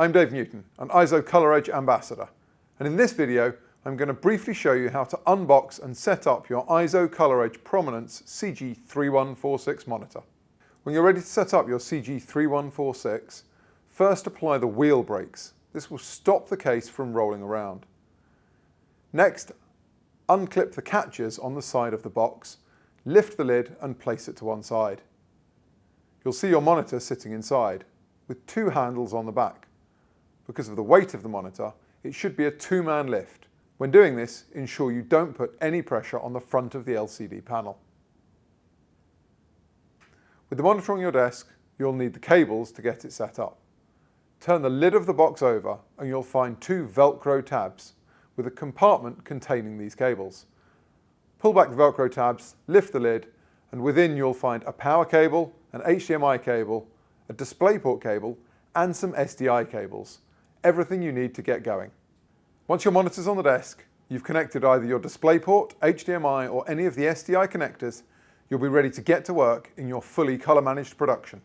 I'm Dave Newton, an EIZO ColorEdge ambassador, and in this video I'm going to briefly show you how to unbox and set up your EIZO ColorEdge PROMINENCE CG3146 monitor. When you're ready to set up your CG3146, first apply the wheel brakes. This will stop the case from rolling around. Next, unclip the catches on the side of the box, lift the lid and place it to one side. You'll see your monitor sitting inside, with two handles on the back. Because of the weight of the monitor, it should be a two-man lift. When doing this, ensure you don't put any pressure on the front of the LCD panel. With the monitor on your desk, you'll need the cables to get it set up. Turn the lid of the box over and you'll find two Velcro tabs with a compartment containing these cables. Pull back the Velcro tabs, lift the lid, and within you'll find a power cable, an HDMI cable, a DisplayPort cable, and some SDI cables. Everything you need to get going. Once your monitor's on the desk, you've connected either your DisplayPort, HDMI, or any of the SDI connectors, you'll be ready to get to work in your fully colour managed production.